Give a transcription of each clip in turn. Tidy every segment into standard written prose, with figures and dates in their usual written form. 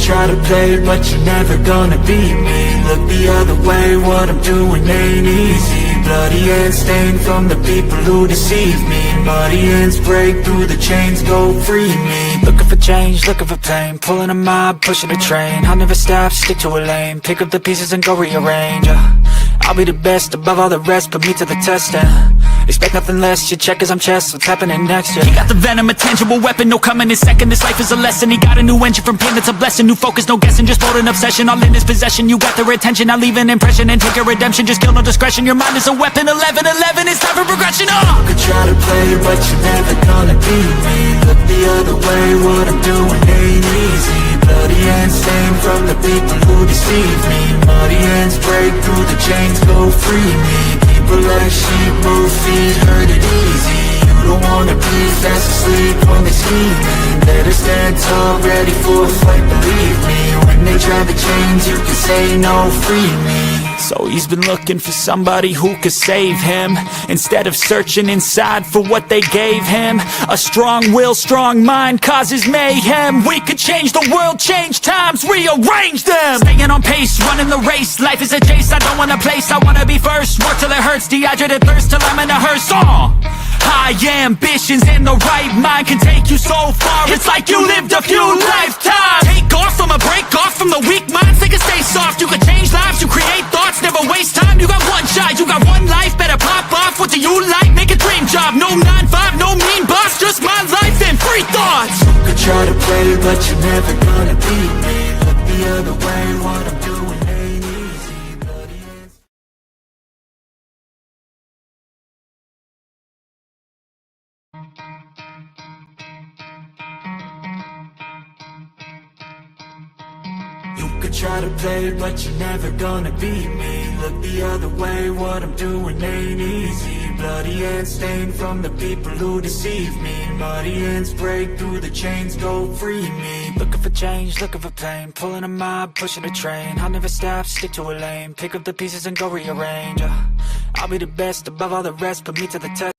try to play, but you're never gonna beat me. Look the other way, what I'm doing ain't easy. Bloody hands stained from the people who deceive me. Muddy hands break through the chains, go free me. Looking for change, looking for pain, pulling a mob, pushing a train. I'll never stop, stick to a lane, pick up the pieces and go rearrange. I'll be the best above all the rest, put me to the test and expect nothing less. You check as I'm chess, what's happening next? He got the venom, a tangible weapon, no coming in second. This life is a lesson, he got a new engine from pain, that's a blessing. New focus, no guessing, just bold and obsession, all in his possession. You got their attention, I'll leave an impression and take your redemption. Just kill, no discretion, your mind is a weapon. 11-11, it's time for progression. You could try to play, but you're never gonna beat me. Look the other way, what I'm doing ain't easy. Bloody hands stained from the people who deceive me. Muddy hands break through the chains, go free me. People like sheep move feet, hurt it easy. You don't wanna be fast asleep when they scheming. Better stand tall, ready for a fight, believe me. When they try the chains, you can say no, free me. So he's been looking for somebody who could save him, instead of searching inside for what they gave him. A strong will, strong mind causes mayhem. We could change the world, change times, rearrange them. Staying on pace, running the race. Life is a chase, I don't want a place, I wanna be first. Work till it hurts, dehydrated thirst till I'm in a hearse. High ambitions and the right mind can take you so far. It's like you lived a few lifetimes. Take off from a break off from the weak minds, they can stay soft. You can change lives, you create thoughts, never waste time. You got one shot, you got one life, better pop off. What do you like? Make a dream job. No 9-5, no mean boss, just my life and free thoughts. You could try to play, but you're never gonna beat me. Look the other way, what I'm doing ain't easy. Bloody hands. You could try to play, but you're never gonna beat me. Look the other way, what I'm doing ain't easy. Bloody hands stained from the people who deceive me. Muddy hands break through the chains, go free me. Looking for change, looking for pain, pulling a mob, pushing a train. I'll never stop, stick to a lane, pick up the pieces and go rearrange. I'll be the best above all the rest, put me to the test.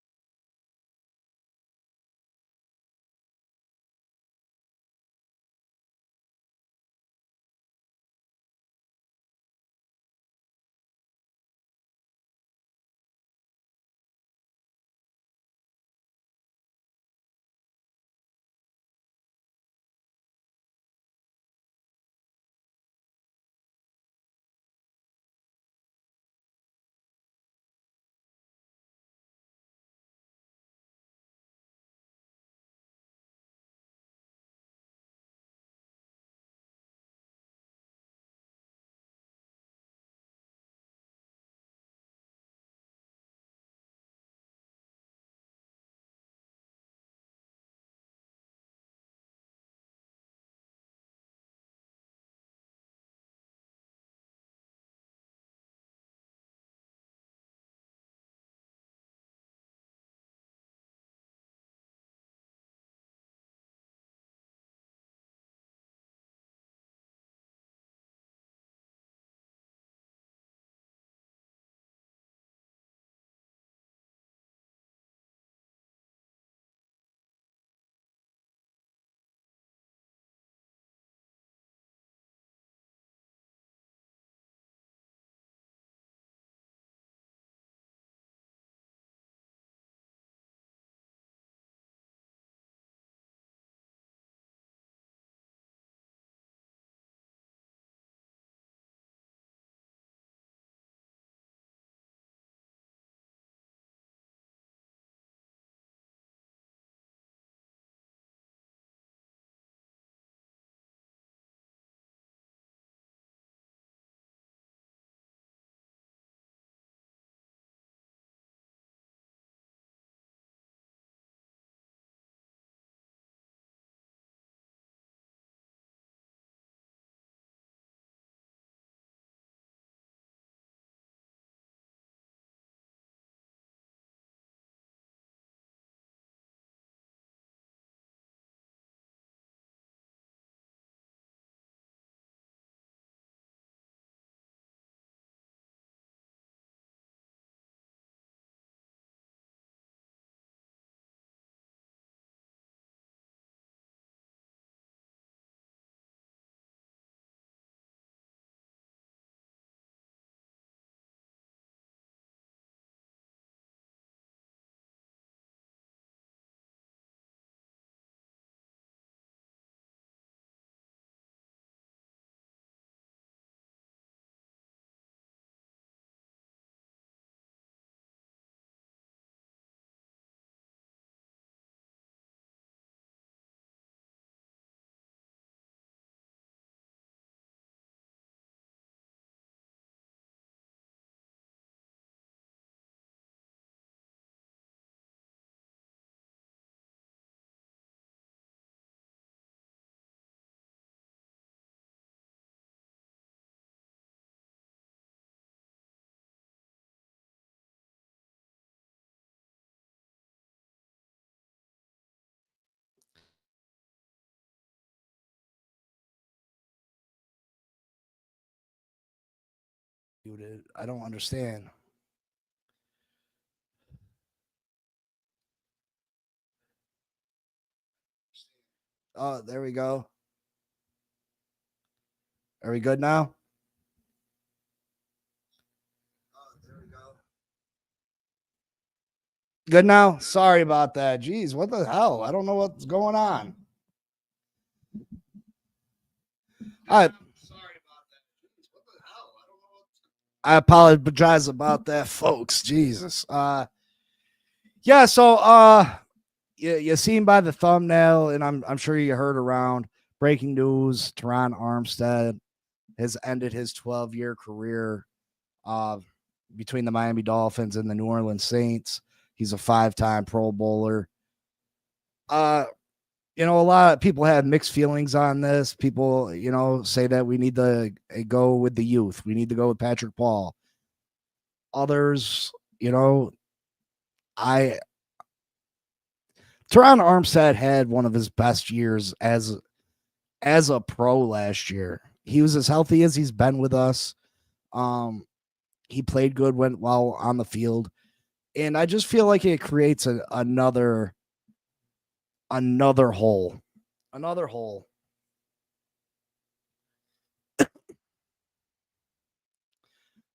Muted. I don't understand. Oh, there we go. Are we good now? Good now? Sorry about that. Jeez, what the hell? I don't know what's going on. I I apologize about that, folks. Jesus. Yeah, so you seen by the thumbnail, and I'm sure you heard around breaking news, Teron Armstead has ended his 12-year career uh between the Miami Dolphins and the New Orleans Saints. He's a 5-time Pro Bowler. Uh a lot of people have mixed feelings on this. People, say that we need to go with the youth. We need to go with Patrick Paul. Others, I Teron Armstead had one of his best years as a pro last year. He was as healthy as he's been with us. Um, he played good while on the field, and I just feel like it creates another hole, another hole.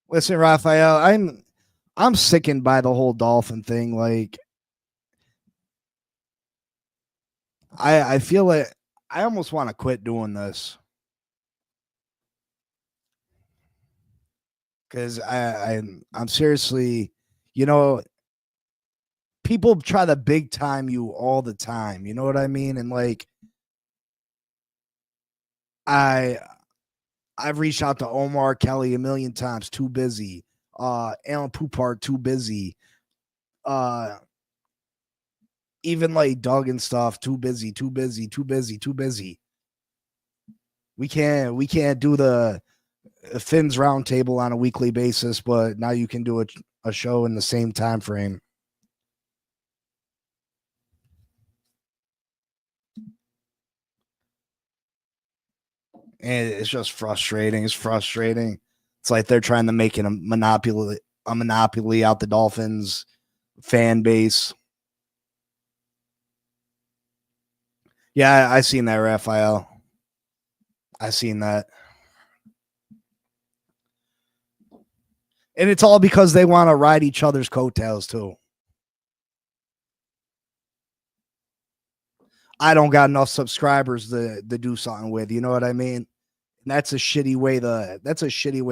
Listen, Raphael, I'm sickened by the whole Dolphin thing. Like, I feel like I almost want to quit doing this because I'm seriously, you know, people try to big time you all the time. You know what I mean? And like, I I've reached out to Omar Kelly a million times. Too busy. Alan Poupart, too busy. Uh, Even like Doug and stuff, too busy, too busy, too busy, too busy. We can't do the Finn's roundtable on a weekly basis, but now you can do a show in the same time frame. And it's just frustrating. It's frustrating. It's like they're trying to make it a monopoly out the Dolphins fan base. Yeah, I seen that, Raphael. I seen that. And it's all because they want to ride each other's coattails too. I don't got enough subscribers to do something with. You know what I mean? And that's a shitty way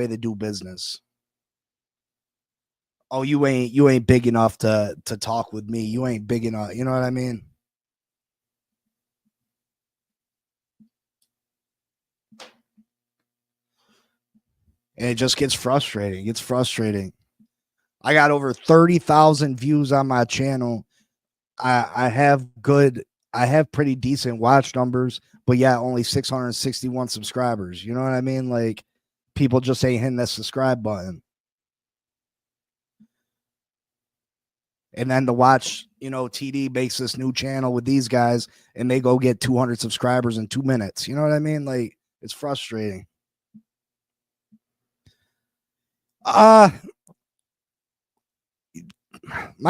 to do business. Oh, you ain't big enough to talk with me. You ain't big enough. You know what I mean? And it just gets frustrating. It's frustrating. I got over 30,000 views on my channel. I have pretty decent watch numbers, but yeah, only 661 subscribers. You know what I mean? Like, people just ain't hitting that subscribe button. And then to watch, TD makes this new channel with these guys and they go get 200 subscribers in 2 minutes. You know what I mean? Like, it's frustrating. My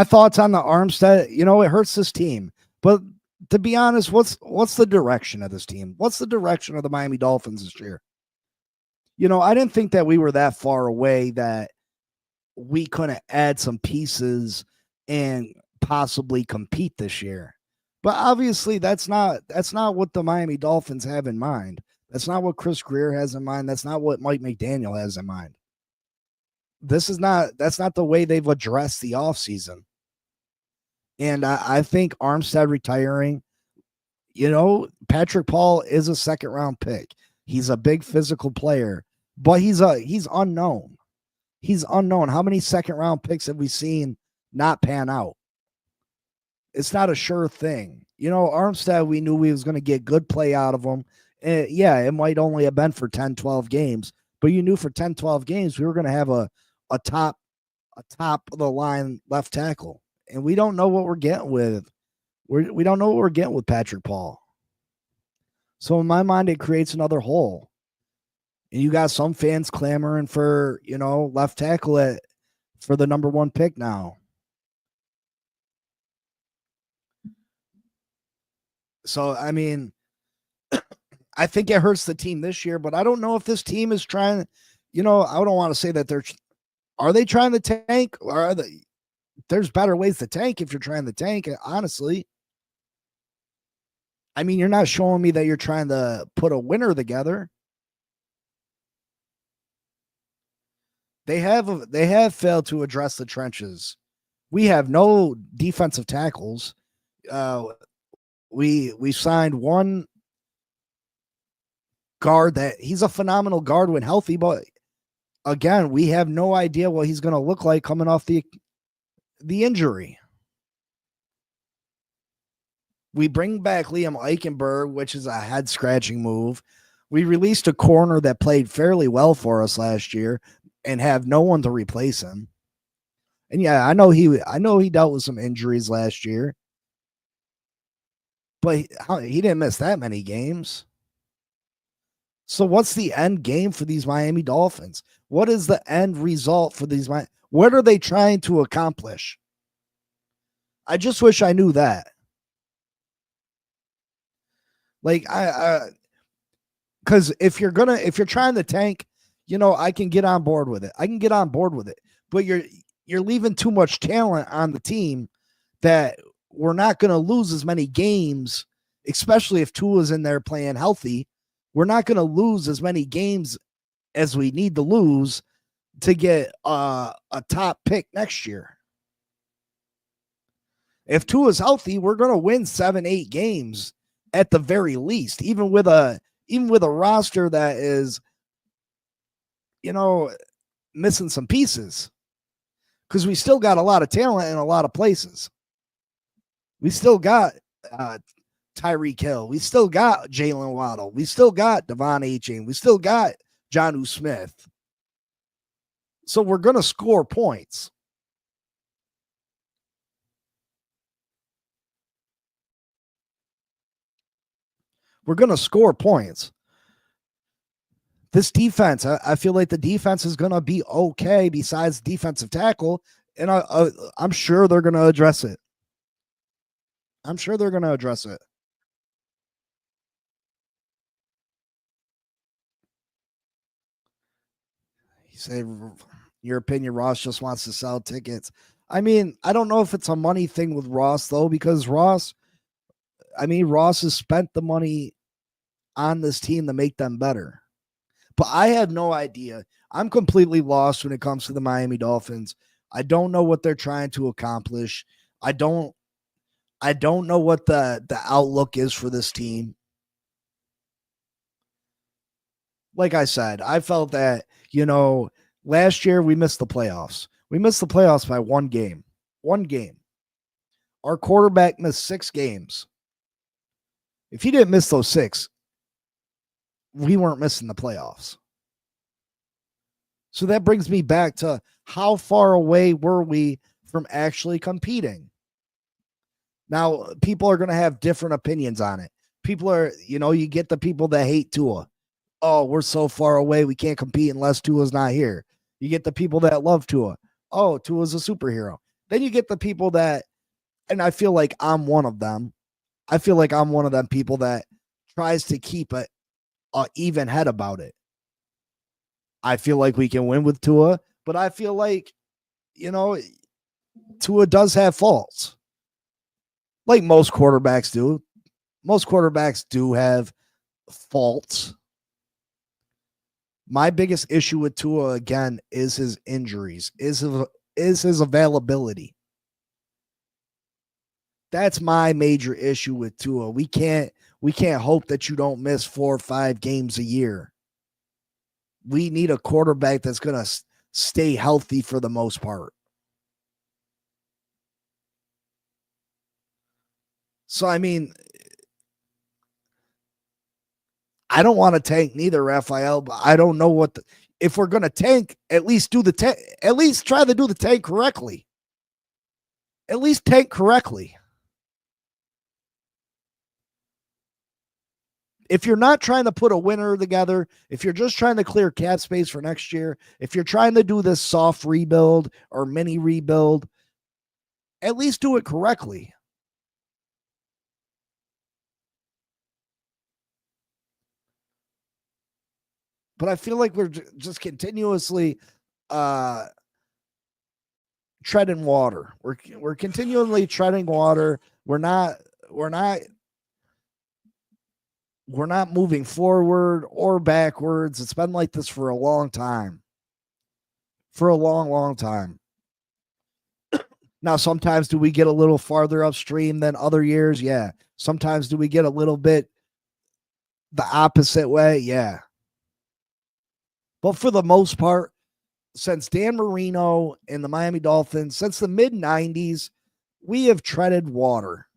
thoughts on the Armstead, it hurts this team. But to be honest, what's the direction of this team? What's the direction of the Miami Dolphins this year? I didn't think that we were that far away that we couldn't add some pieces and possibly compete this year. But obviously that's not what the Miami Dolphins have in mind. That's not what Chris Greer has in mind. That's not what Mike McDaniel has in mind. That's not the way they've addressed the offseason. And I think Armstead retiring, Patrick Paul is a second round pick. He's a big physical player, but he's unknown. He's unknown. How many second round picks have we seen not pan out? It's not a sure thing. Armstead, we knew we was going to get good play out of him. Yeah, it might only have been for 10, 12 games, but you knew for 10, 12 games, we were going to have a top of the line left tackle. And we don't know what we're getting with. We don't know what we're getting with Patrick Paul. So in my mind, it creates another hole. And you got some fans clamoring for, left tackle for the number 1 pick now. So, I mean, I think it hurts the team this year, but I don't know if this team is trying, I don't want to say that are they trying to tank? Or there's better ways to tank if you're trying to tank, honestly. I mean, you're not showing me that you're trying to put a winner together. They have failed to address the trenches. We have no defensive tackles. We signed one guard that he's a phenomenal guard when healthy, but again, we have no idea what he's going to look like coming off the injury. We bring back Liam Eichenberg, which is a head-scratching move. We released a corner that played fairly well for us last year and have no one to replace him. And yeah, I know he dealt with some injuries last year, but he didn't miss that many games. So what's the end game for these Miami Dolphins? What is the end result for these? What are they trying to accomplish? I just wish I knew that. Like because if you're trying to tank, I can get on board with it. But you're leaving too much talent on the team that we're not going to lose as many games, especially if Tua's in there playing healthy. We're not going to lose as many games as we need to lose to get a top pick next year. If Tua's healthy, we're going to win 7-8 games at the very least, even with a roster that is, missing some pieces, because we still got a lot of talent in a lot of places. We still got Tyreek Hill. We still got Jalen Waddle. We still got Devon Achane. We still got Jonnu Smith. So we're going to score points. We're going to score points. This defense, I feel like the defense is going to be okay besides defensive tackle, and I'm sure they're going to address it. You say, your opinion, Ross just wants to sell tickets. I mean, I don't know if it's a money thing with Ross, though, because Ross has spent the money on this team to make them better. But I have no idea. I'm completely lost when it comes to the Miami Dolphins. I don't know what they're trying to accomplish. I don't know what the outlook is for this team. Like I said, I felt that, last year we missed the playoffs. We missed the playoffs by one game. Our quarterback missed 6 games. If he didn't miss those 6, we weren't missing the playoffs. So that brings me back to how far away were we from actually competing? Now, people are going to have different opinions on it. People are, you get the people that hate Tua. Oh, we're so far away, we can't compete unless Tua's not here. You get the people that love Tua. Oh, Tua's a superhero. Then you get the people that, and I feel like I'm one of them. I feel like I'm one of them people that tries to keep an even head about it. I feel like we can win with Tua, but I feel like, Tua does have faults. Like most quarterbacks do. Most quarterbacks do have faults. My biggest issue with Tua, again, is his injuries, is his availability. That's my major issue with Tua. We can't hope that you don't miss 4 or 5 games a year. We need a quarterback that's going to stay healthy for the most part. So, I mean, I don't want to tank neither, Raphael, but I don't know if we're going to tank, at least try to do the tank correctly. At least tank correctly. if you're not trying to put a winner together, if you're just trying to clear cap space for next year, if you're trying to do this soft rebuild or mini rebuild, at least do it correctly. But I feel like we're just continuously treading water. We're continually treading water. We're not moving forward or backwards. It's been like this for a long time. For a long, long time. Now, sometimes do we get a little farther upstream than other years? Yeah. Sometimes do we get a little bit the opposite way? Yeah. But for the most part, since Dan Marino and the Miami Dolphins, since the mid 90s, we have treaded water.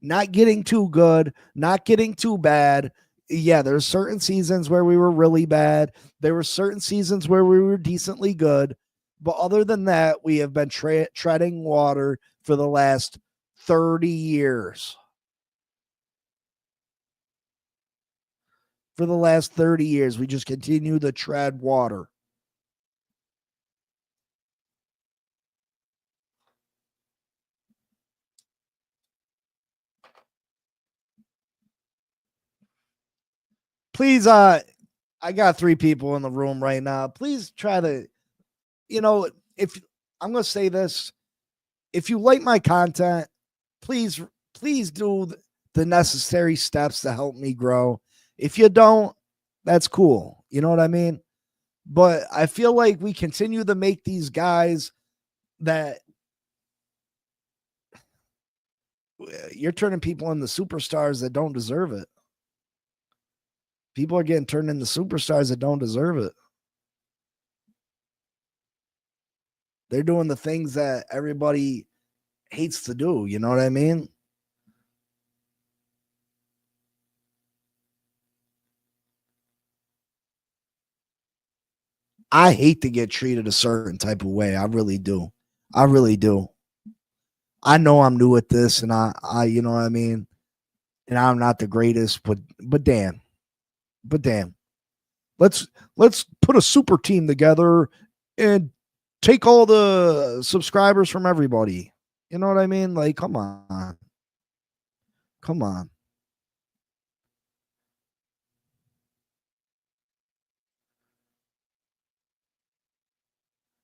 Not getting too good, not getting too bad. Yeah, there's certain seasons where we were really bad. There were certain seasons where we were decently good. But other than that, we have been treading water for the last 30 years. For the last 30 years, we just continue to tread water. Please, I got 3 people in the room right now. Please try to, if I'm going to say this, if you like my content, please do the necessary steps to help me grow. If you don't, that's cool. You know what I mean? But I feel like we continue to make these guys that you're turning people into superstars that don't deserve it. People are getting turned into superstars that don't deserve it. They're doing the things that everybody hates to do. You know what I mean? I hate to get treated a certain type of way. I really do. I really do. I know I'm new at this, and I, you know what I mean, and I'm not the greatest, but damn, let's put a super team together and take all the subscribers from everybody. You know what I mean? Like, come on.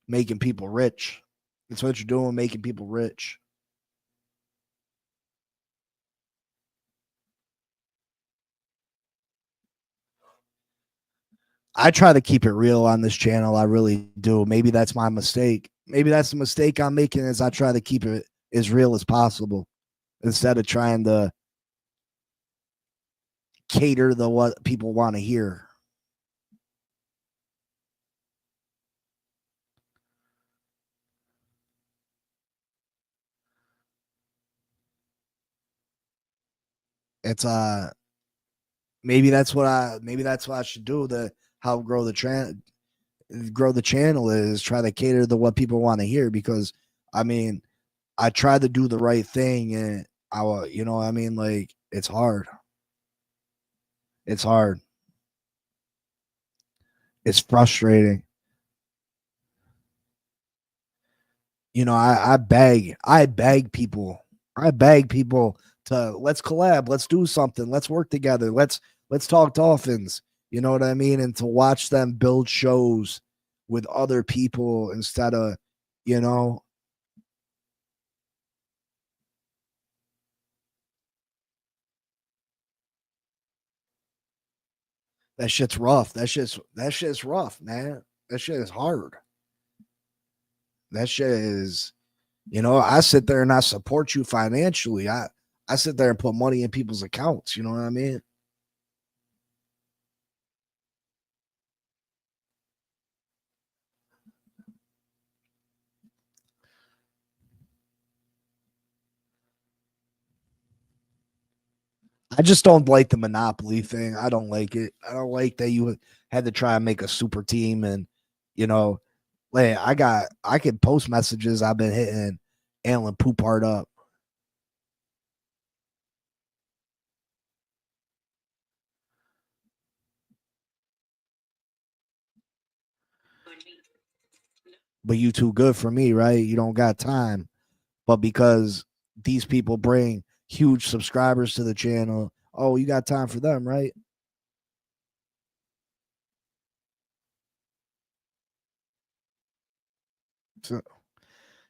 Making people rich. That's what you're doing, making people rich. I try to keep it real on this channel. I really do. Maybe that's my mistake. Maybe that's the mistake I'm making is I try to keep it as real as possible instead of trying to cater to what people want to hear. It's maybe that's what I should do to help grow the channel is try to cater to what people want to hear because I mean I try to do the right thing and you know what I mean, like it's hard. It's hard. It's frustrating. You know, I beg people. I beg people to let's collab, let's do something, let's work together, let's talk Dolphins. You know what I mean? And to watch them build shows with other people instead of, you know, that shit's rough. That shit's rough, man. That shit is hard. That shit is, I sit there and I support you financially. I sit there and put money in people's accounts. You know what I mean? I just don't like the monopoly thing. I don't like it. I don't like that you had to try and make a super team and, you know, like I can post messages I've been hitting Alan Poupart up. but you too good for me, right? You don't got time. But because these people bring huge subscribers to the channel, oh, you got time for them, right? So,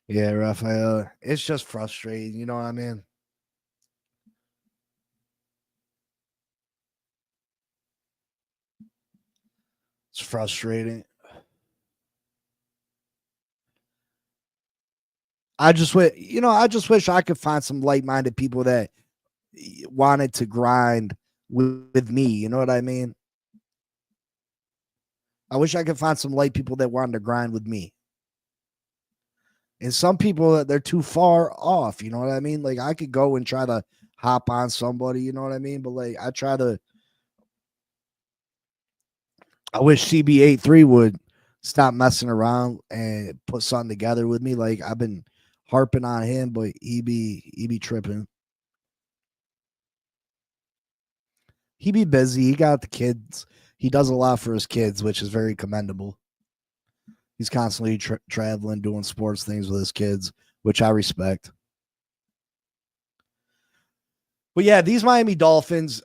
yeah, Raphael, it's just frustrating. You know what I mean? It's frustrating. I just wish I could find some like-minded people that wanted to grind with me. You know what I mean? I wish I could find some light people that wanted to grind with me. And some people, they're too far off. You know what I mean? Like I could go and try to hop on somebody. You know what I mean? But like I wish CB83 would stop messing around and put something together with me. Like I've been harping on him, but he be tripping. He be busy. He got the kids. He does a lot for his kids, which is very commendable. He's constantly traveling, doing sports things with his kids, which I respect. But yeah, these Miami Dolphins,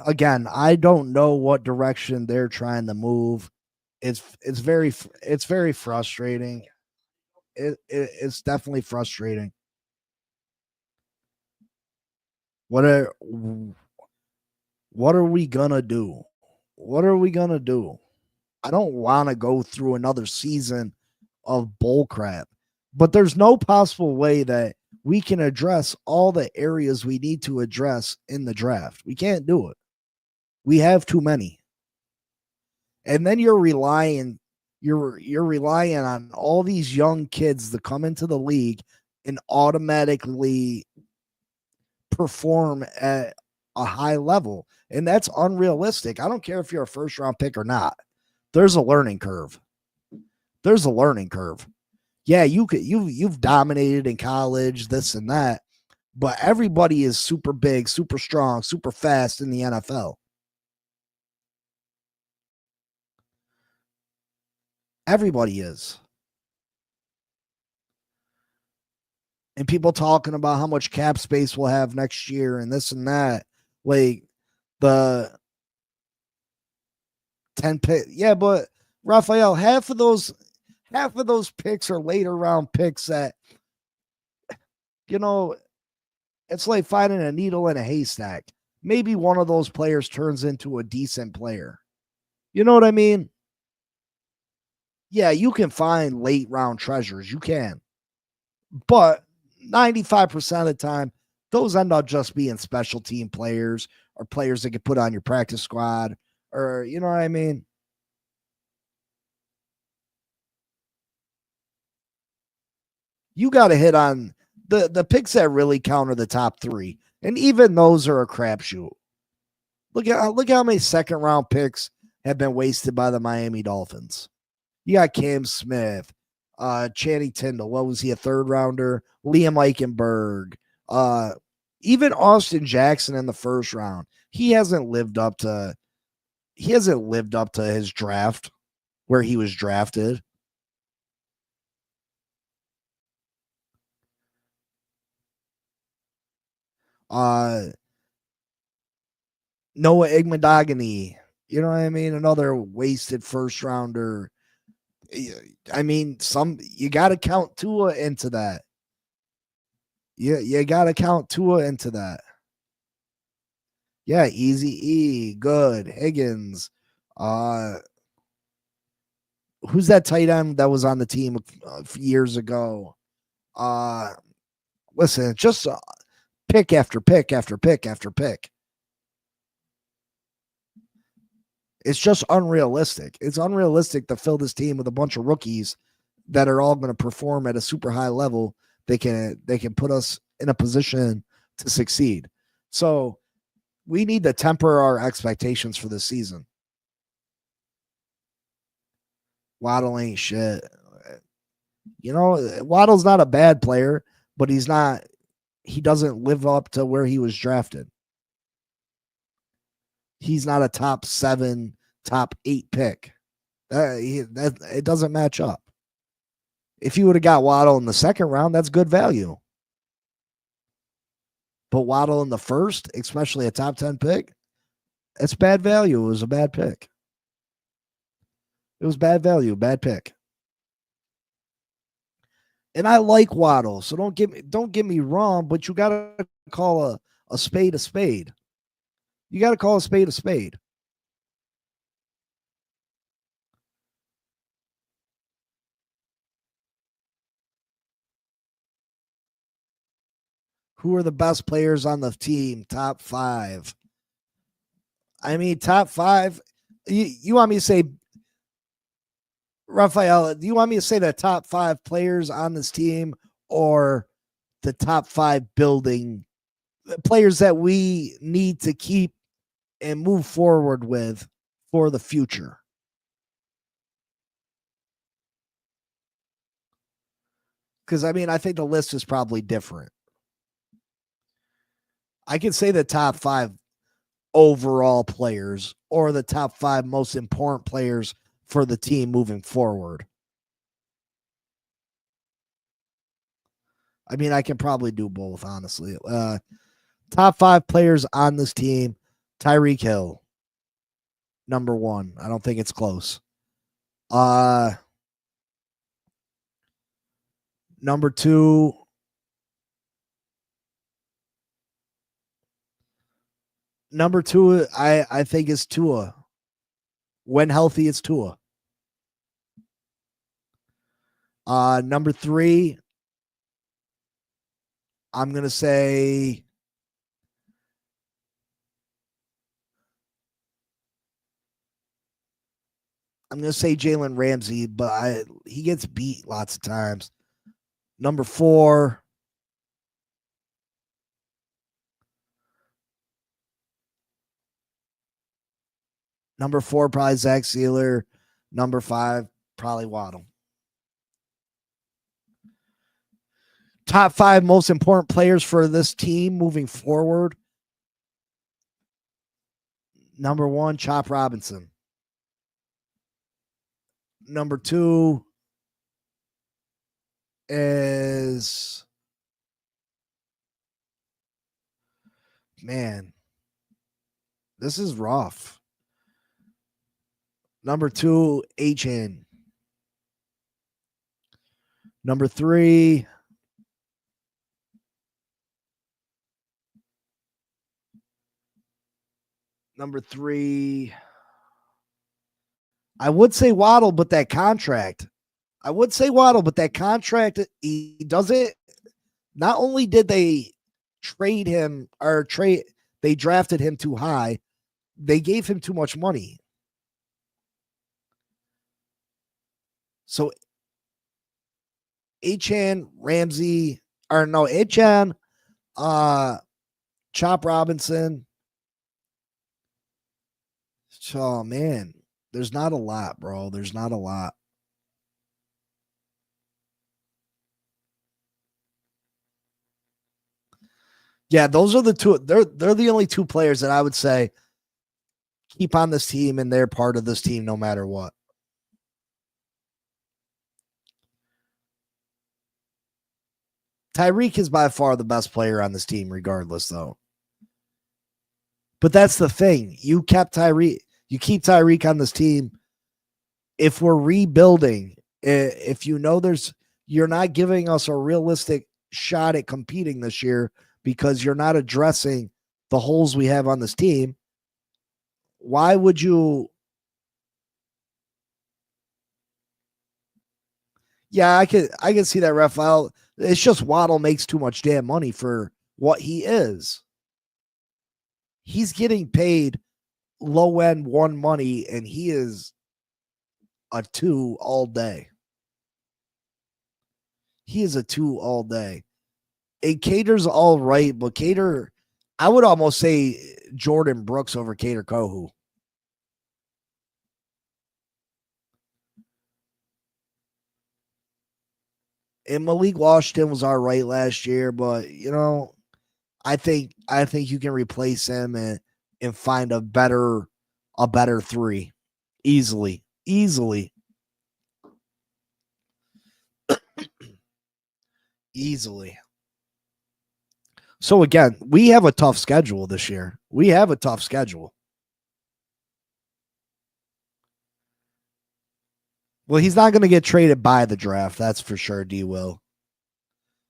again, I don't know what direction they're trying to move. It's very frustrating. It's definitely frustrating. What are what are we gonna do? What are we gonna do? I don't want to go through another season of bull crap, but there's no possible way that we can address all the areas we need to address in the draft. We can't do it. We have too many. And then you're relying on all these young kids to come into the league and automatically perform at a high level. And that's unrealistic. I don't care if you're a first round pick or not. There's a learning curve. There's a learning curve. Yeah, you've dominated in college, this and that, but everybody is super big, super strong, super fast in the NFL. Everybody is. And people talking about how much cap space we'll have next year and this and that. Like the 10 pick. Yeah, but Raphael, half of those picks are later round picks that, you know, it's like finding a needle in a haystack. Maybe one of those players turns into a decent player. You know what I mean? Yeah, you can find late round treasures. You can. But 95% of the time, those end up just being special team players or players that get put on your practice squad, or you know what I mean? You got to hit on the picks that really count are the top three. And even those are a crapshoot. Look how many second round picks have been wasted by the Miami Dolphins. You got Cam Smith, Channing Tindall. What was he, a third rounder? Liam Eichenberg, even Austin Jackson in the first round. He hasn't lived up to his draft where he was drafted. Uh Noah Igmadogany, you know what I mean? Another wasted first rounder. I mean, you got to count Tua into that. You got to count Tua into that. Yeah, Easy E, good. Higgins. Uh who's that tight end that was on the team years ago? Uh Listen, just pick after pick after pick after pick. It's just unrealistic. It's unrealistic to fill this team with a bunch of rookies that are all going to perform at a super high level. They can put us in a position to succeed. So we need to temper our expectations for this season. Waddle ain't shit. You know, Waddle's not a bad player, but he doesn't live up to where he was drafted. He's not a top 7, top 8 pick. It doesn't match up. If you would have got Waddle in the second round, that's good value. But Waddle in the first, especially a top 10 pick, it's bad value. It was a bad pick. It was bad value, bad pick. And I like Waddle, so don't get me wrong, but you gotta call a spade a spade. You gotta call a spade a spade. Who are the best players on the team? Top 5. I mean, top 5. You want me to say, Raphael, do you want me to say the top 5 players on this team or the top 5 building players that we need to keep and move forward with for the future? Because, I mean, I think the list is probably different. I can say the top 5 overall players or the top 5 most important players for the team moving forward. I mean, I can probably do both, honestly. Top 5 players on this team: Tyreek Hill, number 1. I don't think it's close. Number 2, I think is Tua. When healthy, it's Tua. Number 3, I'm gonna say Jalen Ramsey, but he gets beat lots of times. Number 4, probably Zach Sealer. Number 5, probably Waddle. Top 5 most important players for this team moving forward. Number 1, Chop Robinson. Number 2 is, man, this is rough. Number 2, H.N. Number 3, I would say Waddle, but that contract. He does it. Not only did they they drafted him too high, they gave him too much money. So H.N. Ramsey, or no, H.N. Chop Robinson. Oh man, there's not a lot, bro. There's not a lot. Yeah, those are the two. They're the only 2 players that I would say keep on this team, and they're part of this team no matter what. Tyreek is by far the best player on this team, regardless, though. But that's the thing. You keep Tyreek on this team. If we're rebuilding, if you know you're not giving us a realistic shot at competing this year because you're not addressing the holes we have on this team, why would you? Yeah, I can see that, Raphael. It's just Waddle makes too much damn money for what he is. He's getting paid low end 1 money, and he is a 2 all day. He is a 2 all day. And Cater's all right, but Cater, I would almost say Jordan Brooks over Cater Kohu. And Malik Washington was all right last year, but I think you can replace him and find a better 3 easily. Easily. So again, we have a tough schedule this year. We have a tough schedule. Well, he's not going to get traded by the draft. That's for sure, D. Will.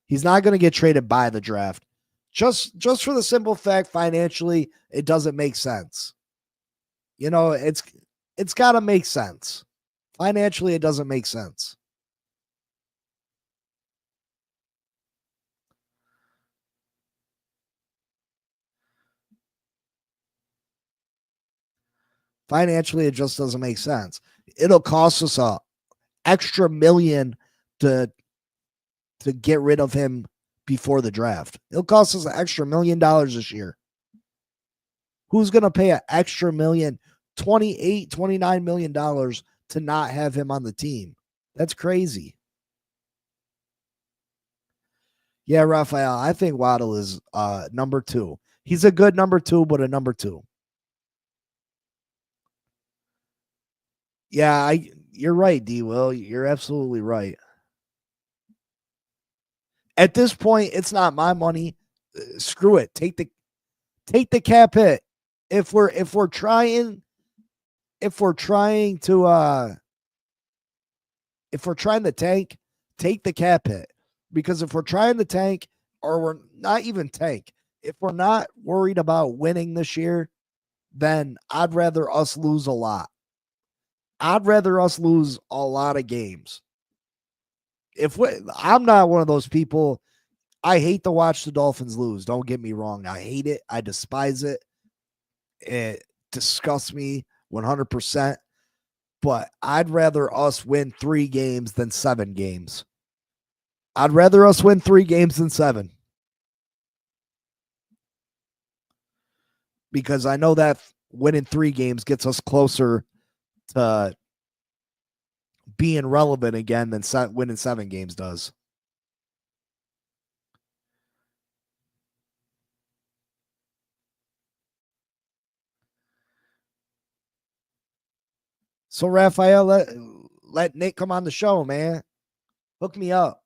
He's not going to get traded by the draft. Just for the simple fact, financially, it doesn't make sense. You know, it's got to make sense. Financially, it doesn't make sense. Financially, it just doesn't make sense. It'll cost us a extra million to get rid of him before the draft. It'll cost us an extra $1 million this year. Who's going to pay an extra million, $29 million to not have him on the team? That's crazy. Yeah, Raphael, I think Waddle is number 2. He's a good number 2, but a number 2. Yeah, you're right, D. Will. You're absolutely right. At this point, it's not my money. Screw it. Take the cap hit. If we're trying to tank, take the cap hit. Because if we're trying to tank, or we're not even tank, if we're not worried about winning this year, then I'd rather us lose a lot. I'd rather us lose a lot of games. I'm not one of those people. I hate to watch the Dolphins lose. Don't get me wrong. I hate it. I despise it. It disgusts me 100%. But I'd rather us win 3 games than 7 games. I'd rather us win 3 games than 7. Because I know that winning 3 games gets us closer to being relevant again than winning 7 games does. So, Raphael, let Nick come on the show, man. Hook me up.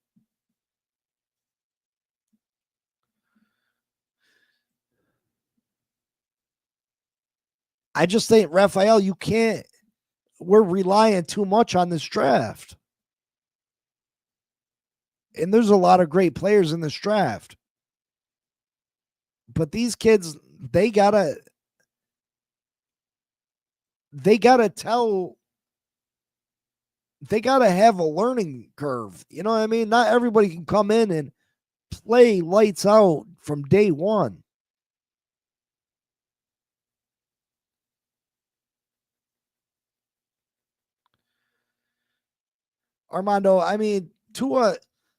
I just think, Raphael, you can't. We're relying too much on this draft. And there's a lot of great players in this draft. But these kids, they gotta have a learning curve. You know what I mean? Not everybody can come in and play lights out from day one. Armando, I mean, Tua,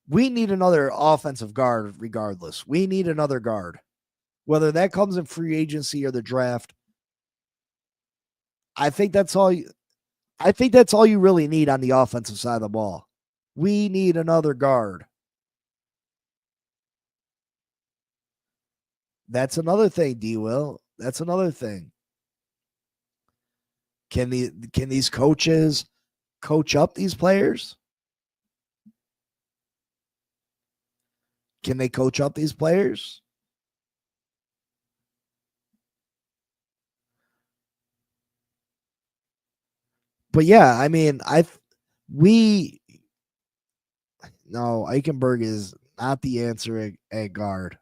we need another offensive guard regardless. We need another guard. Whether that comes in free agency or the draft, I think that's all you really need on the offensive side of the ball. We need another guard. That's another thing, D. Will. That's another thing. Can these coaches coach up these players? Can they coach up these players? But yeah, I mean, no, Eichenberg is not the answer at guard.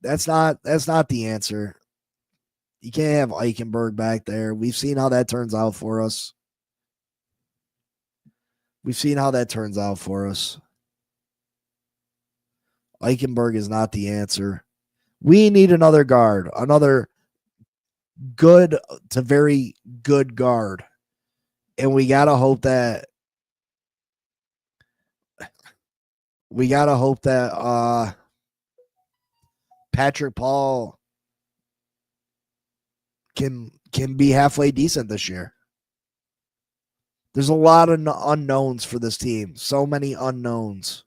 That's not the answer. You can't have Eichenberg back there. We've seen how that turns out for us. Eichenberg is not the answer. We need another guard, another good to very good guard. And we got to hope that Patrick Paul can be halfway decent this year. There's a lot of unknowns for this team. So many unknowns.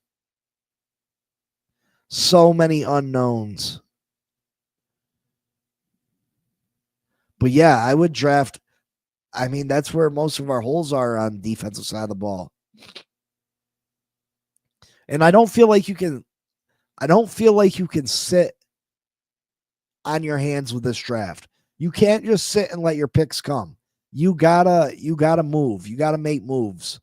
But yeah, I would draft. I mean, that's where most of our holes are on the defensive side of the ball. And I don't feel like you can sit on your hands with this draft. You can't just sit and let your picks come. You gotta move. You gotta make moves.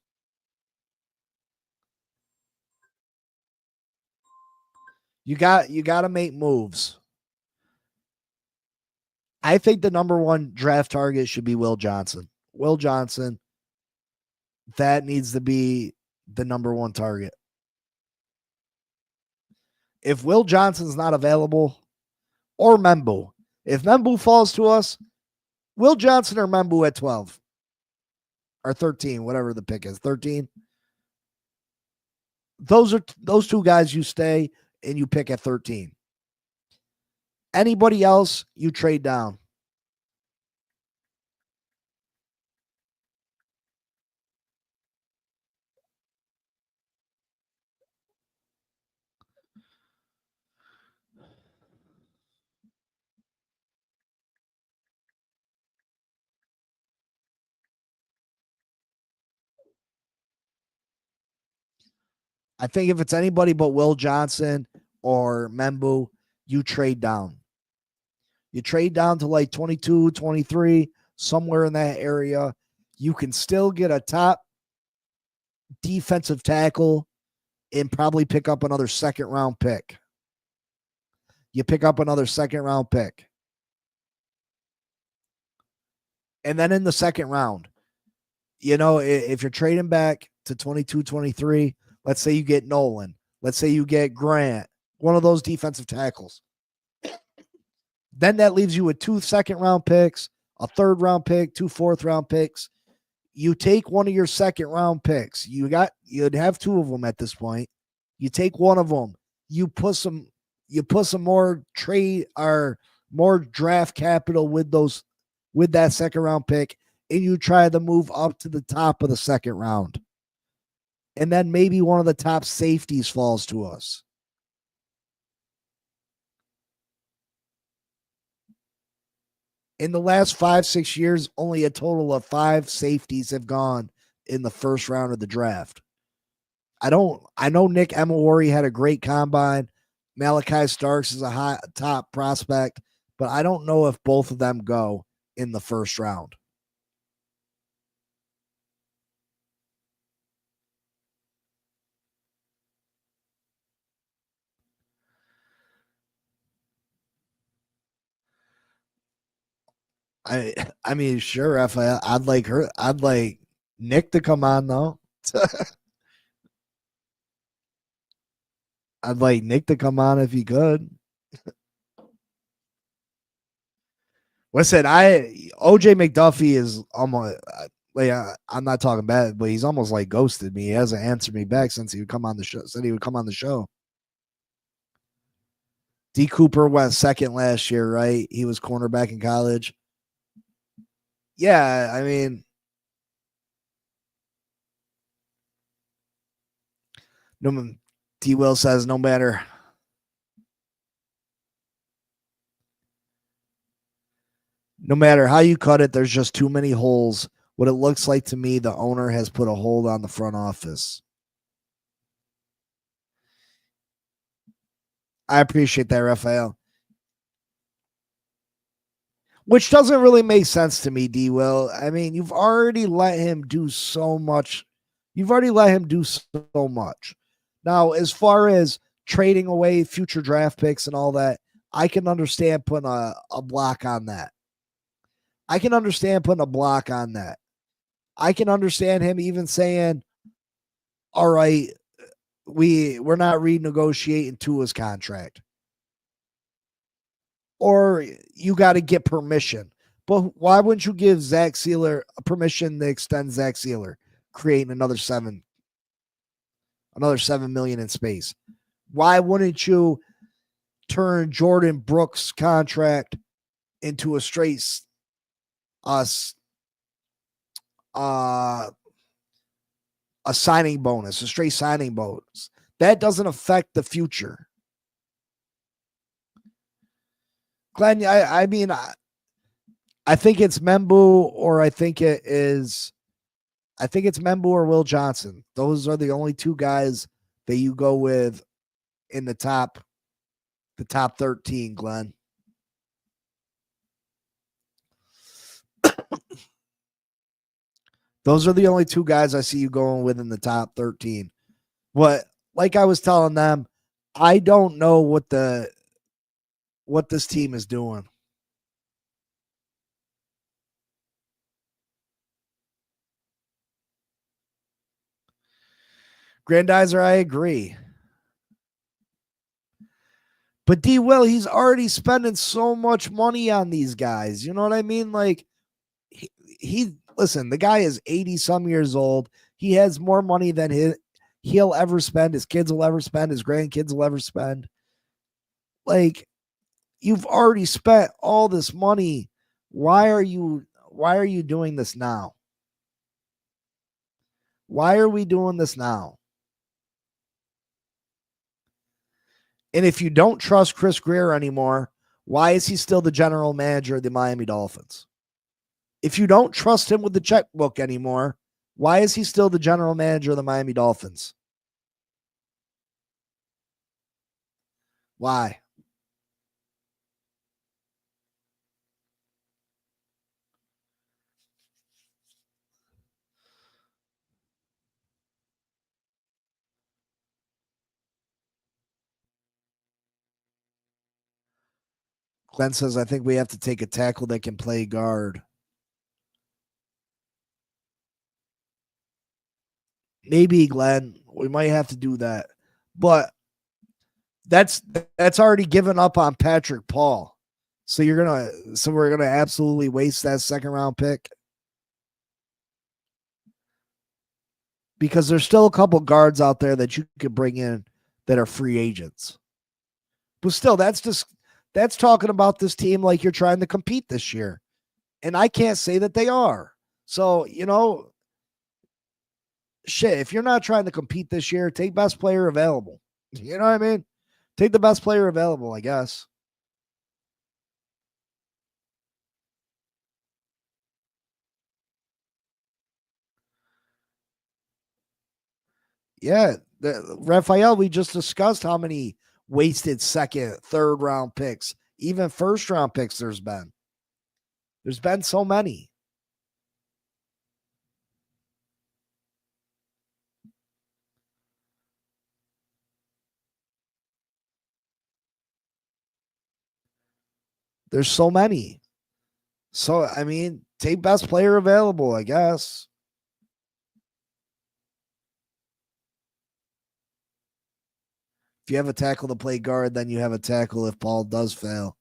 You gotta make moves. I think the number one draft target should be Will Johnson. Will Johnson, that needs to be the number one target. If Will Johnson's not available, or Membu, if Membu falls to us, Will Johnson or Membu at 12 or 13, whatever the pick is, 13. Those two guys you stay and you pick at 13. Anybody else, you trade down. I think if it's anybody but Will Johnson or Membu, you trade down. You trade down to like 22, 23, somewhere in that area. You can still get a top defensive tackle and probably pick up another second round pick. You pick up another second round pick. And then in the second round, if you're trading back to 22, 23, let's say you get Nolan. Let's say you get Grant, one of those defensive tackles. Then that leaves you with 2 second round picks, a third round pick, 2 fourth round picks. You take one of your second round picks. You'd have 2 of them at this point. You take one of them. You put some more trade or more draft capital with that second round pick, and you try to move up to the top of the second round. And then maybe one of the top safeties falls to us. In the last 5-6 years, only a total of 5 safeties have gone in the first round of the draft. I know Nick Emawari had a great combine. Malachi Starks is a top prospect, but I don't know if both of them go in the first round. I mean, sure, Raphael. I'd like Nick to come on though. I'd like Nick to come on if he could. Listen, OJ McDuffie is almost like I'm not talking bad, but he's almost like ghosted me. He hasn't answered me back since he would come on the show. Said he would come on the show. D. Cooper went second last year, right? He was cornerback in college. Yeah, I mean, T. Will says no matter how you cut it, there's just too many holes. What it looks like to me, the owner has put a hold on the front office. I appreciate that, Raphael. Which doesn't really make sense to me, D. Will. I mean, you've already let him do so much. Now, as far as trading away future draft picks and all that, I can understand putting a block on that. I can understand him even saying, all right, we're not renegotiating Tua's contract. Or you got to get permission. But why wouldn't you give Zach Sealer permission to extend Zach Sealer, creating another $7 million in space? Why wouldn't you turn Jordan Brooks' contract into a straight a signing bonus, a straight signing bonus? That doesn't affect the future. Glenn, I mean, I think it's Membu, or I think it's Membu or Will Johnson. Those are the only 2 guys that you go with in the top 13, Glenn? Those are the only two guys I see you going with in the top 13. What, like I was telling them, I don't know what this team is doing. Grandizer, I agree. But D. Will, he's already spending so much money on these guys. You know what I mean? Like, he listen, the guy is 80 some years old. He has more money than he'll ever spend, his kids will ever spend, his grandkids will ever spend. Like, you've already spent all this money. Why are you doing this now? Why are we doing this now? And if you don't trust Chris Greer anymore, why is he still the general manager of the Miami Dolphins? If you don't trust him with the checkbook anymore, why is he still the general manager of the Miami Dolphins? Why? Glenn says, I think we have to take a tackle that can play guard. Maybe, Glenn. We might have to do that. But that's already given up on Patrick Paul. So we're gonna absolutely waste that second round pick. Because there's still a couple guards out there that you could bring in that are free agents. But still, that's talking about this team like you're trying to compete this year. And I can't say that they are. So, shit, if you're not trying to compete this year, take best player available. You know what I mean? Take the best player available, I guess. Yeah, Raphael, we just discussed how many wasted second, third round picks, even first round picks there's been. There's been so many. There's so many. So, I mean, take best player available, I guess. If you have a tackle to play guard, then you have a tackle if Paul does fail.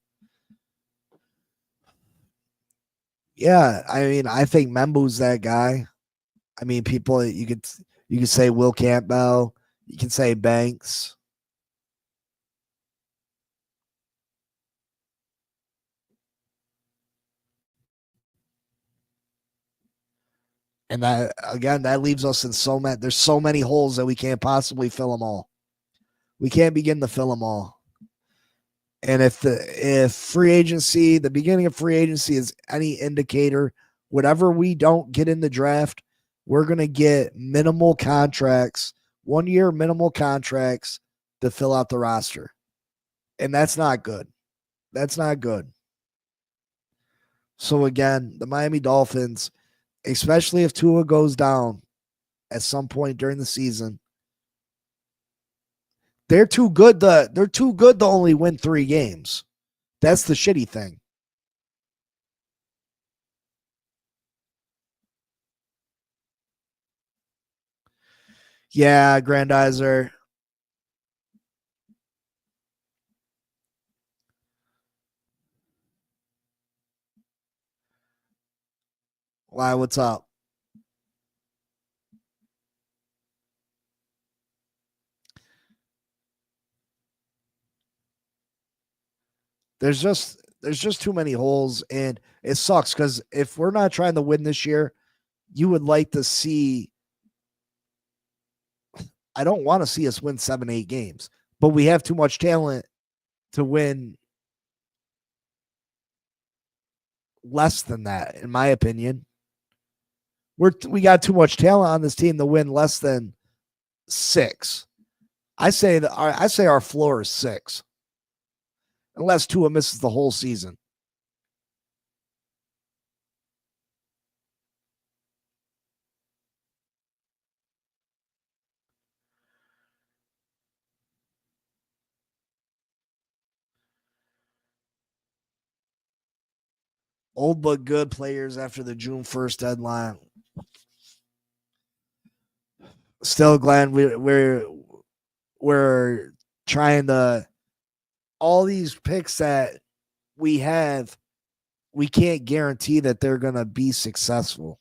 Yeah, I mean, I think Membu's that guy. I mean, people you could say Will Campbell, you can say Banks. And that leaves us in there's so many holes that we can't possibly fill them all. We can't begin to fill them all. And if free agency, the beginning of free agency is any indicator, whatever we don't get in the draft, we're going to get minimal contracts, 1 year minimal contracts to fill out the roster. And that's not good. That's not good. So again, the Miami Dolphins, especially if Tua goes down at some point during the season, they're too good to only win 3 games. That's the shitty thing. Yeah, Grandizer. Why, what's up? There's just too many holes, and it sucks because if we're not trying to win this year, you would like to see. I don't want to see us win 7-8 games, but we have too much talent to win less than that, in my opinion. We got too much talent on this team to win less than 6. I say our floor is 6, unless Tua misses the whole season. Old but good players after the June 1st deadline. Still, Glenn, we're trying to all these picks that we have. We can't guarantee that they're going to be successful.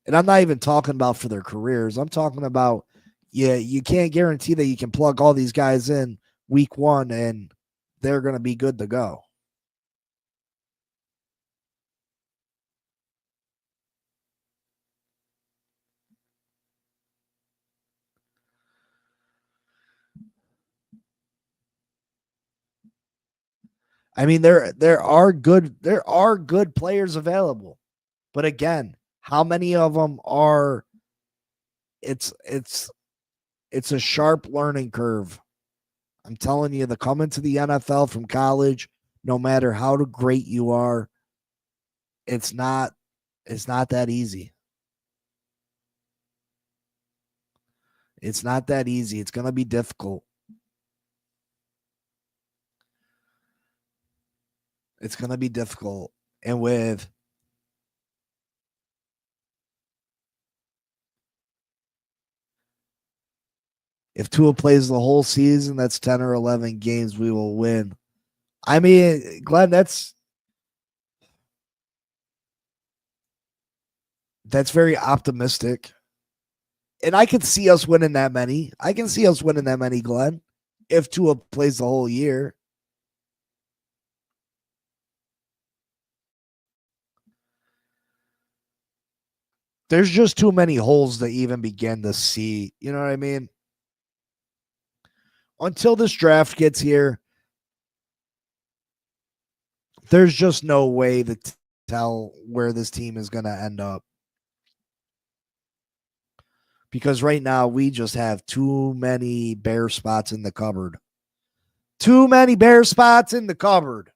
And I'm not even talking about for their careers. I'm talking about, yeah, you can't guarantee that you can plug all these guys in week 1 and they're going to be good to go. I mean, there are good players available, but again, how many of them are? It's a sharp learning curve. I'm telling you, the coming to the NFL from college, no matter how great you are, it's not that easy. It's not that easy. It's going to be difficult. It's going to be difficult. And with if Tua plays the whole season, that's 10 or 11 games we will win. I mean, Glenn, that's very optimistic. And I can see us winning that many. I can see us winning that many, Glenn, if Tua plays the whole year. There's just too many holes to even begin to see. You know what I mean? Until this draft gets here, there's just no way to tell where this team is going to end up. Because right now we just have too many bare spots in the cupboard. Too many bare spots in the cupboard.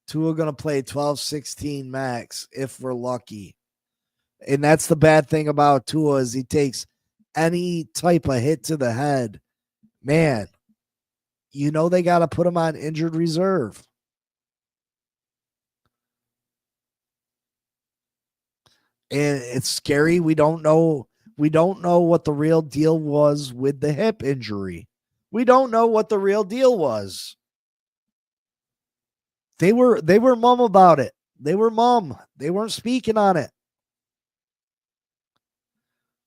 Tua going to play 12-16 max if we're lucky. And that's the bad thing about Tua is he takes any type of hit to the head. Man, you know they got to put him on injured reserve. And it's scary. We don't know what the real deal was with the hip injury. We don't know what the real deal was. They were mum about it. They were mum. They weren't speaking on it.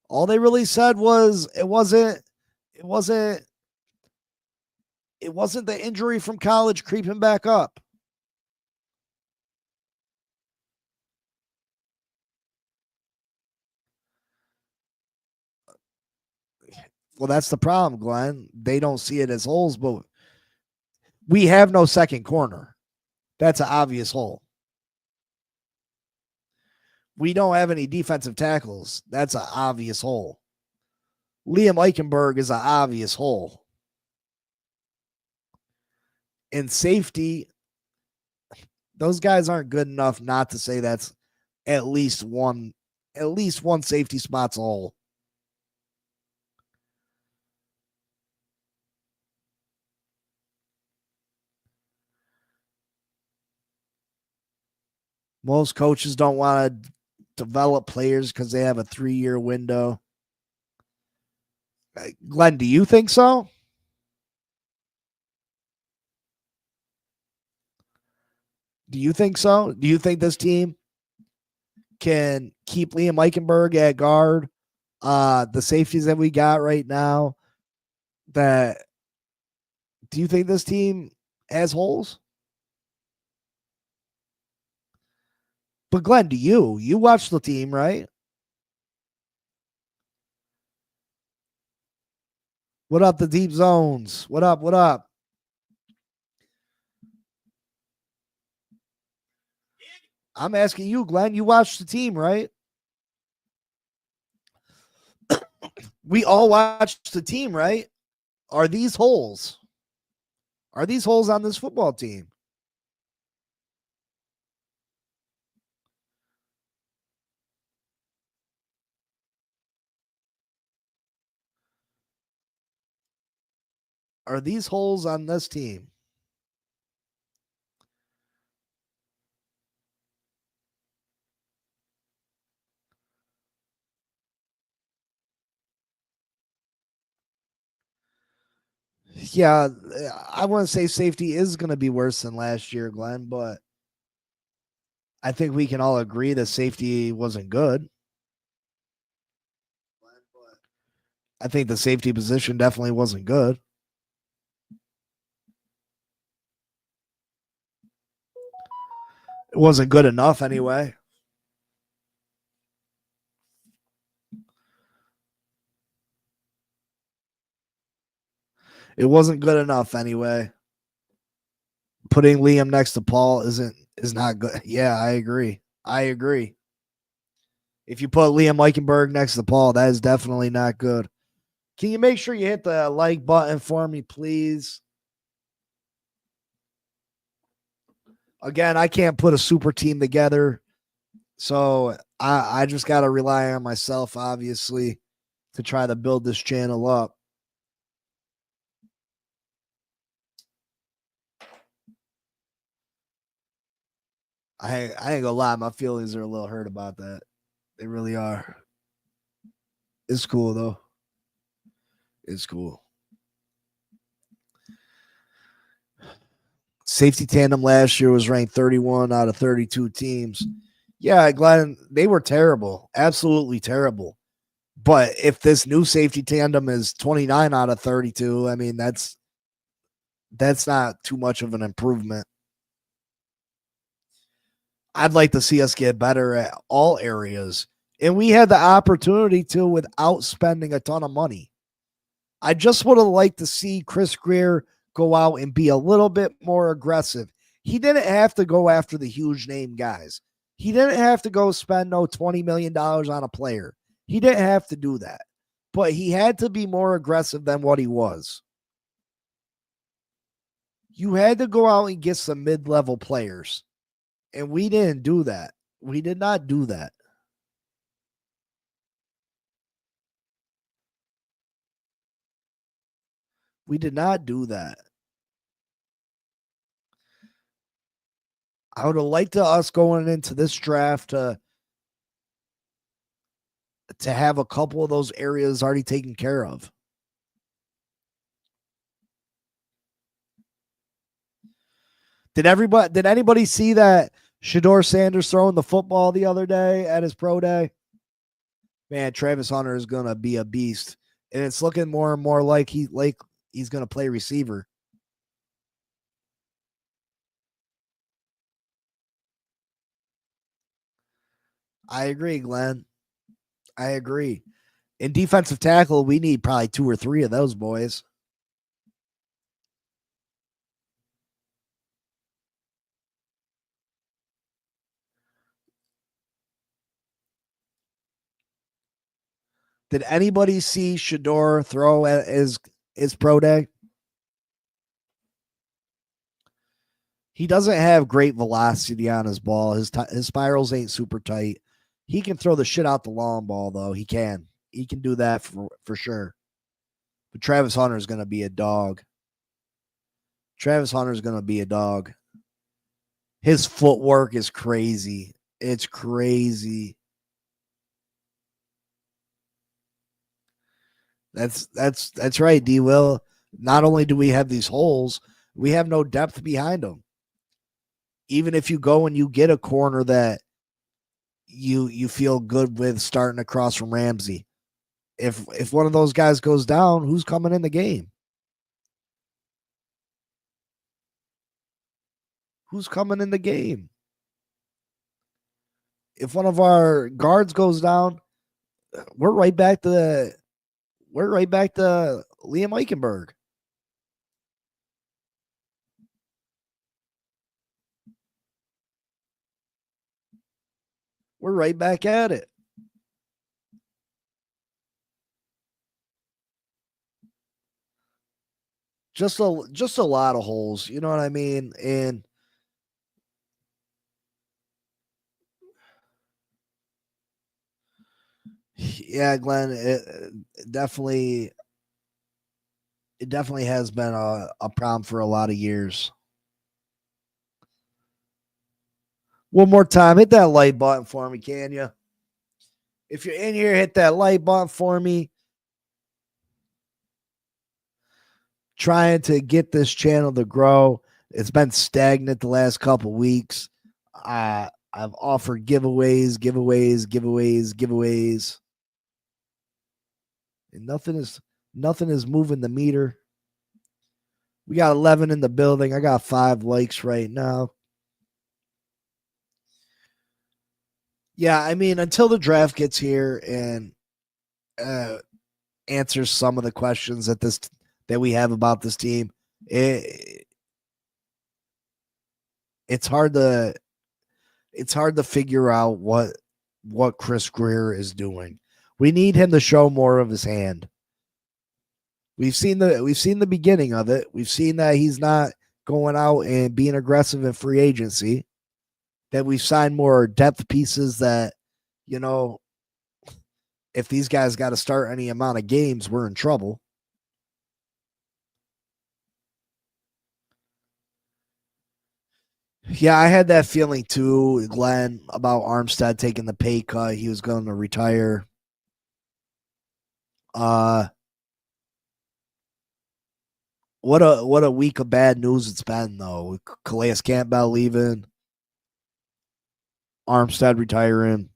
All they really said was it wasn't the injury from college creeping back up. Well, that's the problem, Glenn. They don't see it as holes, but we have no second corner. That's an obvious hole. We don't have any defensive tackles. That's an obvious hole. Liam Eichenberg is an obvious hole. In safety, those guys aren't good enough not to say that's at least one safety spot's a hole. Most coaches don't want to develop players because they have a 3-year window. Glenn, do you think so? Do you think so? Do you think this team can keep Liam Eichenberg at guard? The safeties that we got right now, do you think this team has holes? But Glenn, do you watch the team, right? What up, the deep zones? What up? What up? I'm asking you, Glenn. You watched the team, right? We all watched the team, right? Are these holes? Are these holes on this football team? Are these holes on this team? Yeah, I want to say safety is going to be worse than last year, Glenn, but I think we can all agree that safety wasn't good. I think the safety position definitely wasn't good. It wasn't good enough anyway. It wasn't good enough anyway. Putting Liam next to Paul is not good. Yeah, I agree. I agree. If you put Liam Eichenberg next to Paul, that is definitely not good. Can you make sure you hit the like button for me, please? Again, I can't put a super team together. So I just got to rely on myself, obviously, to try to build this channel up. I ain't gonna lie, my feelings are a little hurt about that. They really are. It's cool though. It's cool. Safety tandem last year was ranked 31 out of 32 teams. Yeah, Glenn, they were terrible. Absolutely terrible. But if this new safety tandem is 29 out of 32, I mean that's not too much of an improvement. I'd like to see us get better at all areas. And we had the opportunity to without spending a ton of money. I just would have liked to see Chris Greer go out and be a little bit more aggressive. He didn't have to go after the huge name guys. He didn't have to go spend no $20 million on a player. He didn't have to do that. But he had to be more aggressive than what he was. You had to go out and get some mid-level players. And we didn't do that. We did not do that. We did not do that. I would have liked us going into this draft to have a couple of those areas already taken care of. Did anybody see that Shador Sanders throwing the football the other day at his pro day? Man, Travis Hunter is gonna be a beast. And it's looking more and more like he's gonna play receiver. I agree, Glenn. I agree. In defensive tackle, we need probably 2 or 3 of those boys. Did anybody see Shador throw at his pro day? He doesn't have great velocity on his ball. His spirals ain't super tight. He can throw the shit out the long ball though. He can. He can do that for sure. But Travis Hunter is going to be a dog. Travis Hunter is going to be a dog. His footwork is crazy. It's crazy. That's right, D. Will. Not only do we have these holes, we have no depth behind them. Even if you go and you get a corner that you feel good with starting across from Ramsey, if one of those guys goes down, who's coming in the game? Who's coming in the game? If one of our guards goes down, we're right back to Liam Eichenberg. we're right back at it. Just a lot of holes, you know what I mean? And yeah, Glenn, it definitely has been a problem for a lot of years. One more time, hit that like button for me, can you? If you're in here, hit that like button for me. Trying to get this channel to grow. It's been stagnant the last couple weeks. I've offered giveaways, and nothing is moving the meter. We got 11 in the building. I got 5 likes right now. Yeah, I mean, until the draft gets here and answers some of the questions that we have about this team, it's hard to figure out what Chris Grier is doing. We need him to show more of his hand. We've seen the beginning of it. We've seen that he's not going out and being aggressive in free agency. That we've signed more depth pieces that, you know, if these guys got to start any amount of games, we're in trouble. Yeah, I had that feeling too, Glenn, about Armstead taking the pay cut. He was going to retire. What a week of bad news it's been, though. Calais Campbell leaving, Armstead retiring.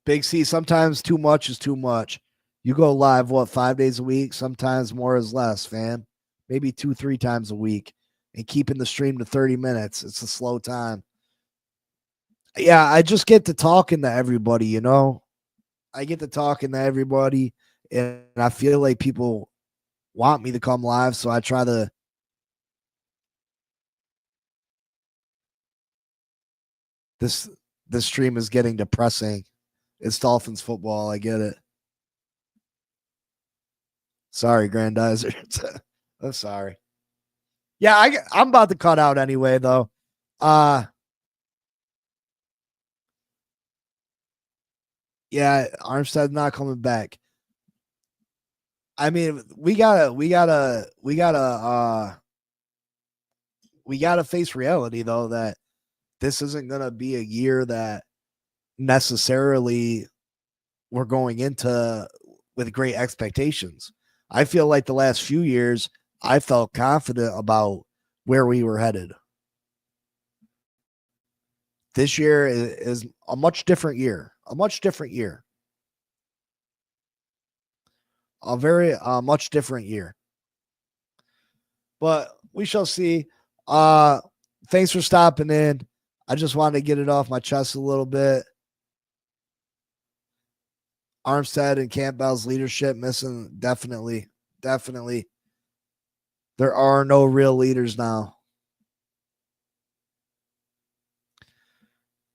Big C, sometimes too much is too much. You go live, 5 days a week? Sometimes more is less, fam. Maybe 2-3 times a week. And keeping the stream to 30 minutes. It's a slow time. Yeah, I just get to talking to everybody, you know? I get to talking to everybody, and I feel like people want me to come live, so I try to this stream is getting depressing. It's Dolphins football. I get it. Sorry, Grandizer. I'm sorry. Yeah, I'm about to cut out anyway, though. Yeah, Armstead's not coming back. I mean, we gotta face reality, though, that this isn't gonna be a year that necessarily we're going into with great expectations. I feel like the last few years, I felt confident about where we were headed. This year is a much different year. A much different year. A very much different year. But we shall see. Thanks for stopping in. I just wanted to get it off my chest a little bit. Armstead and Campbell's leadership missing. Definitely. There are no real leaders now.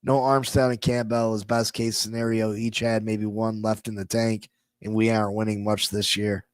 No Armstead and Campbell is best case scenario. Each had maybe one left in the tank, and we aren't winning much this year.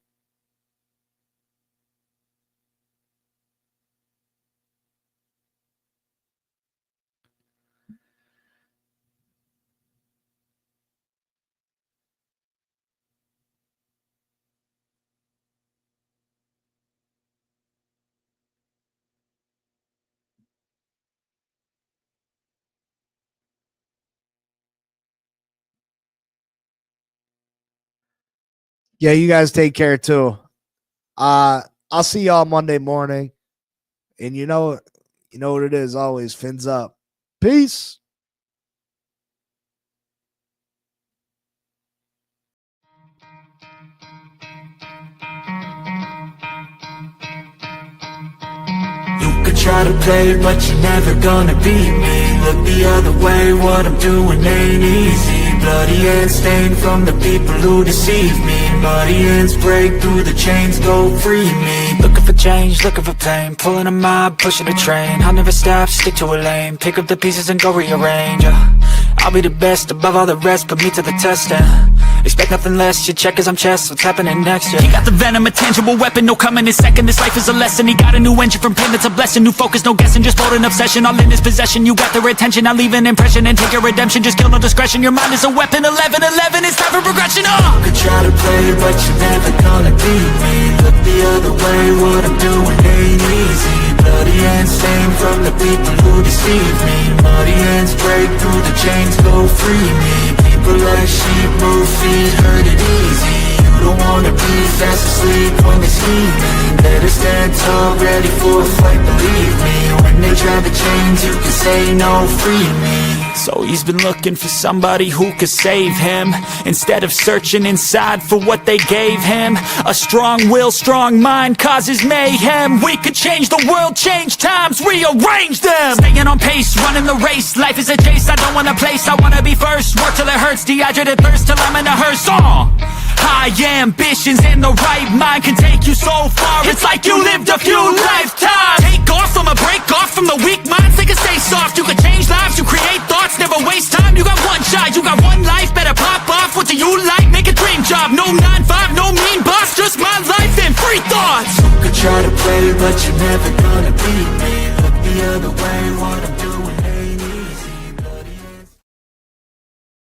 Yeah, you guys take care too. I'll see y'all Monday morning. And you know what it is always. Fins up. Peace. You could try to play, but you're never gonna beat me. Look the other way, what I'm doing ain't easy. Bloody hands stained from the people who deceive me. Muddy hands break through the chains, go free me. Looking for change, looking for pain, pulling a mob, pushing a train. I'll never stop, stick to a lane, pick up the pieces and go rearrange. I'll be the best above all the rest, put me to the test and expect nothing less, your check is I'm chess, what's happening next, yeah. He got the venom, a tangible weapon, no coming in second. This life is a lesson, he got a new engine from pain that's a blessing. New focus, no guessing, just bold and obsession, all in his possession. You got their attention, I'll leave an impression and take your redemption. Just kill, no discretion, your mind is a weapon. 11-11, it's time for progression, You could try to play, but you're never gonna beat me. Look the other way, what I'm doing ain't easy. Bloody hands stained from the people who deceive me. Muddy hands break through the chains, go free me. People like sheep move feet, hurt it easy. You don't wanna be fast asleep when it's evening. Better stand tall, ready for a fight, believe me. When they try the chains, you can say no, free me. So he's been looking for somebody who could save him, instead of searching inside for what they gave him. A strong will, strong mind causes mayhem. We could change the world, change times, rearrange them. Staying on pace, running the race, life is a chase. I don't want a place, I wanna be first. Work till it hurts, dehydrated thirst till I'm in a hearse. High ambitions and the right mind can take you so far. It's like you lived a few lifetimes. Take off from a break off from the weak minds, they can stay soft. You can change lives, you create thoughts, never waste time. You got one shot, you got one life, better pop off. What do you like? Make a dream job. No 9-5, no mean boss, just my life and free thoughts. You could try to play, but you're never gonna beat me. Look the other way, what I'm doing